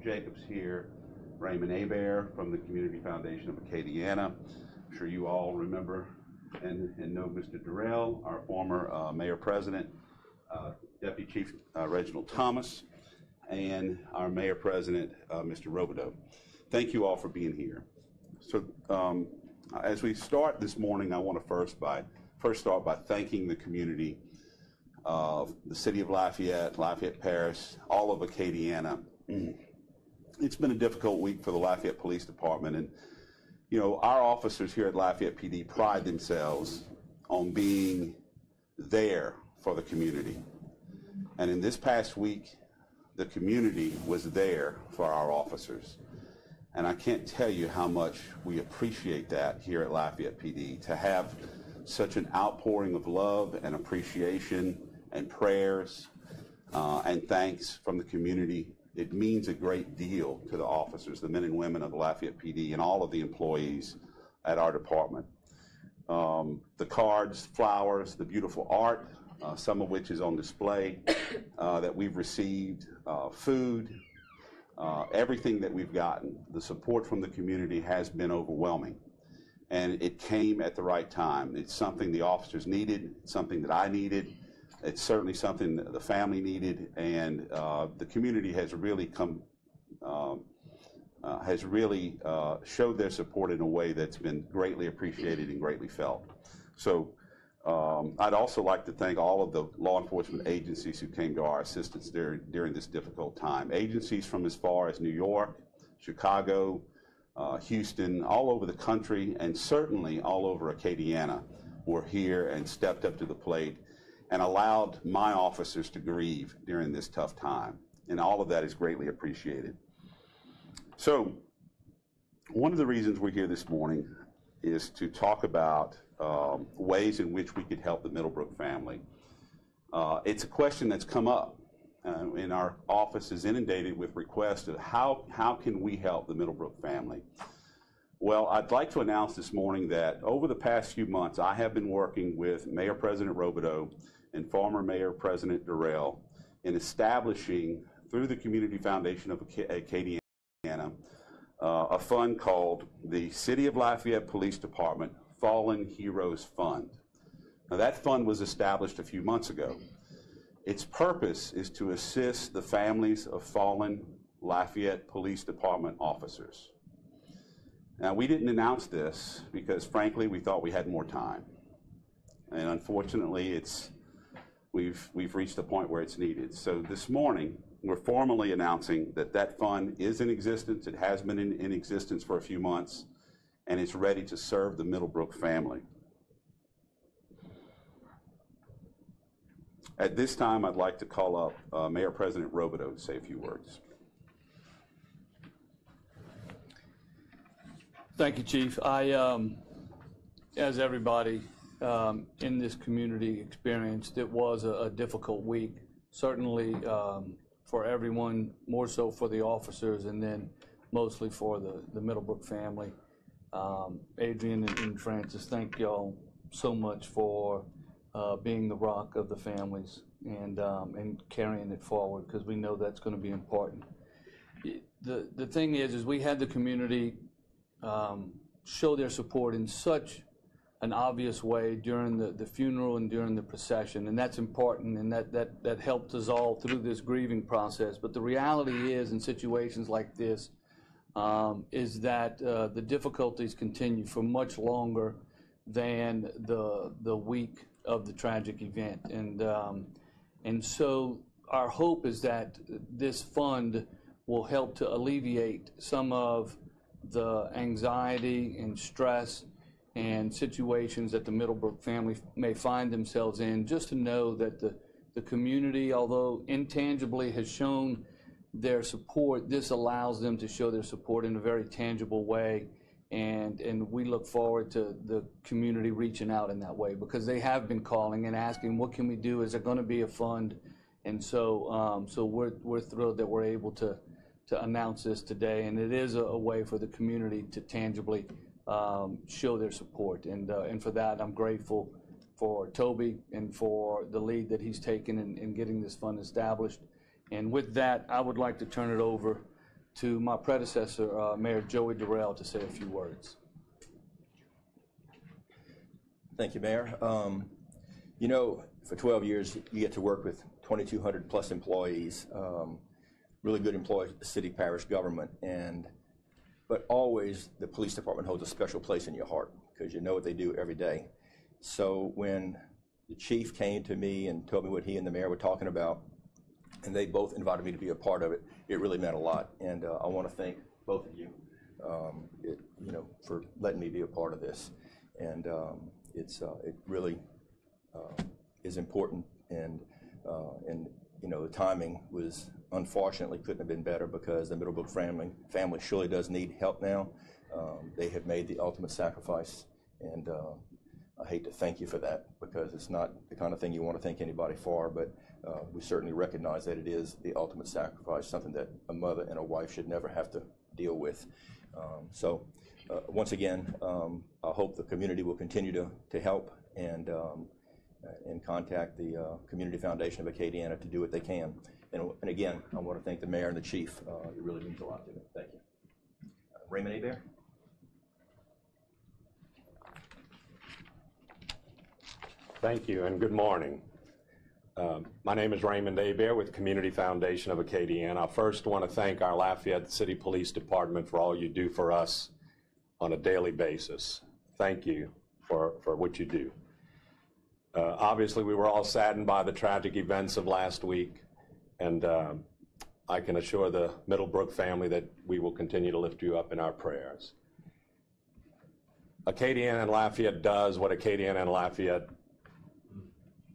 Jacobs here, Raymond Abair from the Community Foundation of Acadiana. I'm sure you all remember and know Mr. Durrell, our former Mayor President, Deputy Chief Reginald Thomas, and our Mayor President, Mr. Robideau. Thank you all for being here. So as we start this morning, I want to first start by thanking the community of the city of Lafayette, Lafayette Parish, all of Acadiana. It's been a difficult week for the Lafayette Police Department, and you know, our officers here at Lafayette PD pride themselves on being there for the community. And in this past week, the community was there for our officers. And I can't tell you how much we appreciate that here at Lafayette PD, to have such an outpouring of love and appreciation and prayers and thanks from the community. It means a great deal to the officers, the men and women of Lafayette PD, and all of the employees at our department. The cards, flowers, the beautiful art, some of which is on display that we've received, food, everything that we've gotten, the support from the community has been overwhelming. And it came at the right time. It's something the officers needed, it's something that I needed. It's certainly something that the family needed, and the community has really showed their support in a way that's been greatly appreciated and greatly felt. So I'd also like to thank all of the law enforcement agencies who came to our assistance during this difficult time. Agencies from as far as New York, Chicago, Houston, all over the country, and certainly all over Acadiana were here and stepped up to the plate and allowed my officers to grieve during this tough time. And all of that is greatly appreciated. So one of the reasons we're here this morning is to talk about ways in which we could help the Middlebrook family. It's a question that's come up, and our office is inundated with requests of how can we help the Middlebrook family? Well, I'd like to announce this morning that over the past few months, I have been working with Mayor President Robideau and former Mayor President Durrell in establishing, through the Community Foundation of Acadiana, a fund called the City of Lafayette Police Department Fallen Heroes Fund. Now, that fund was established a few months ago. Its purpose is to assist the families of fallen Lafayette Police Department officers. Now, we didn't announce this because, frankly, we thought we had more time. And unfortunately, we've reached a point where it's needed. So this morning, we're formally announcing that that fund is in existence. It has been in existence for a few months, and it's ready to serve the Middlebrook family. At this time, I'd like to call up Mayor President Robideau to say a few words. Thank you, Chief. As everybody in this community experienced, it was a difficult week, certainly for everyone, more so for the officers, and then mostly for the Middlebrook family. Adrian and Francis, thank y'all so much for being the rock of the families and carrying it forward, because we know that's going to be important. The thing is we had the community show their support in such an obvious way during the funeral and during the procession, and that's important, and that helped us all through this grieving process. But the reality is, in situations like this, is that the difficulties continue for much longer than the week of the tragic event, and so our hope is that this fund will help to alleviate some of the anxiety and stress and situations that the Middlebrook family may find themselves in, just to know that the community, although intangibly has shown their support, this allows them to show their support in a very tangible way, and we look forward to the community reaching out in that way, because they have been calling and asking, what can we do? Is there going to be a fund? And so we're thrilled that we're able to announce this today, and it is a way for the community to tangibly show their support, and for that I'm grateful for Toby and for the lead that he's taken in getting this fund established. And with that, I would like to turn it over to my predecessor, Mayor Joey Durrell, to say a few words. Thank you, Mayor. You know, for 12 years, you get to work with 2,200 plus employees, really good employees of the city parish government, but always the police department holds a special place in your heart because you know what they do every day. So when the chief came to me and told me what he and the mayor were talking about, and they both invited me to be a part of it, it really meant a lot. And I want to thank both of you, you know, for letting me be a part of this. And it really is important, and you know, the timing was unfortunately couldn't have been better because the Middlebrook family surely does need help now. They have made the ultimate sacrifice, and I hate to thank you for that because it's not the kind of thing you want to thank anybody for, but we certainly recognize that it is the ultimate sacrifice, something that a mother and a wife should never have to deal with. Once again, I hope the community will continue to help and contact the Community Foundation of Acadiana to do what they can. And again, I want to thank the mayor and the chief. It really means a lot to me. Thank you. Raymond Hebert. Thank you and good morning. My name is Raymond Hebert with Community Foundation of Acadiana. I first want to thank our Lafayette City Police Department for all you do for us on a daily basis. Thank you for what you do. Obviously, we were all saddened by the tragic events of last week, and I can assure the Middlebrook family that we will continue to lift you up in our prayers. Acadiana and Lafayette does what Acadiana and Lafayette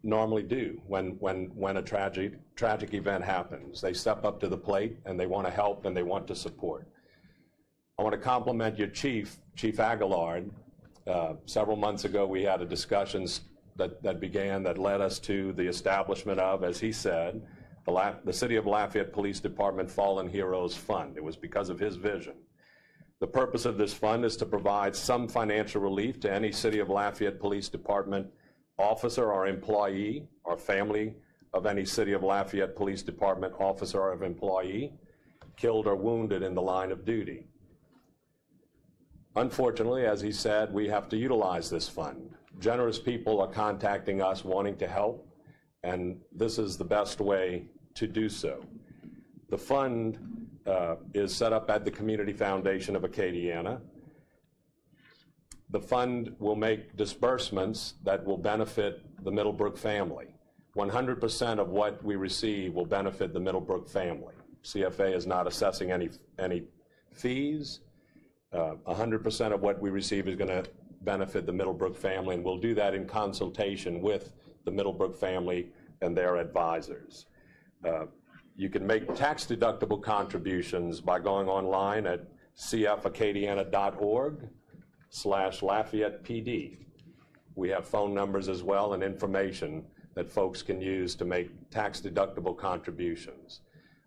normally do when a tragic event happens. They step up to the plate and they want to help and they want to support. I want to compliment your chief, Chief Aguillard. Several months ago, we had a discussion that led us to the establishment of, as he said, the City of Lafayette Police Department Fallen Heroes Fund. It was because of his vision. The purpose of this fund is to provide some financial relief to any City of Lafayette Police Department officer or employee or family of any City of Lafayette Police Department officer or employee killed or wounded in the line of duty. Unfortunately, as he said, we have to utilize this fund. Generous people are contacting us wanting to help, and this is the best way to do so. The fund is set up at the Community Foundation of Acadiana. The fund will make disbursements that will benefit the Middlebrook family. 100% of what we receive will benefit the Middlebrook family. CFA is not assessing any fees. 100% of what we receive is going to benefit the Middlebrook family, and we'll do that in consultation with the Middlebrook family and their advisors. You can make tax-deductible contributions by going online at cfacadiana.org/LafayettePD. We have phone numbers as well and information that folks can use to make tax-deductible contributions.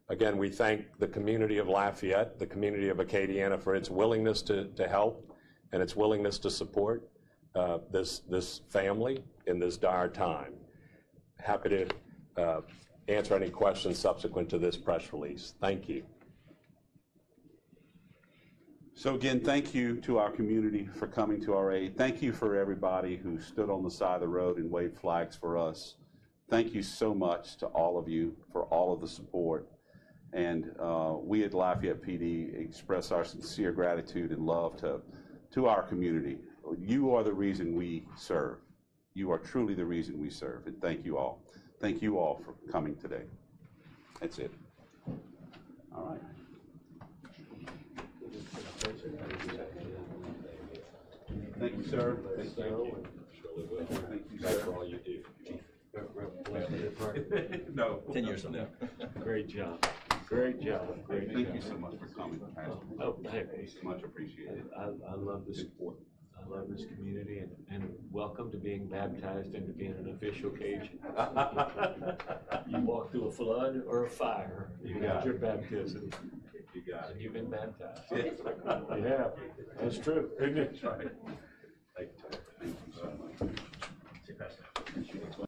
Again, we thank the community of Lafayette, the community of Acadiana, for its willingness to help and its willingness to support this family in this dire time. Happy to answer any questions subsequent to this press release. Thank you. So again, thank you to our community for coming to our aid. Thank you for everybody who stood on the side of the road and waved flags for us. Thank you so much to all of you for all of the support. And we at Lafayette PD express our sincere gratitude and love to our community. You are the reason we serve. You are truly the reason we serve. And thank you all. Thank you all for coming today. That's it. All right. Thank you, sir. Thank you. Thank you, sir, for all you do. No. 10 years from now. Great job. Great job. Great Thank job. you so much for coming. Oh, hey, Much appreciated. I love this support. I love this community, and welcome to being baptized into being an official Cajun. You walk through a flood or a fire, you got your baptism. You got it. And you've been baptized. Yeah, that's true, isn't it? That's right. Thank you so much.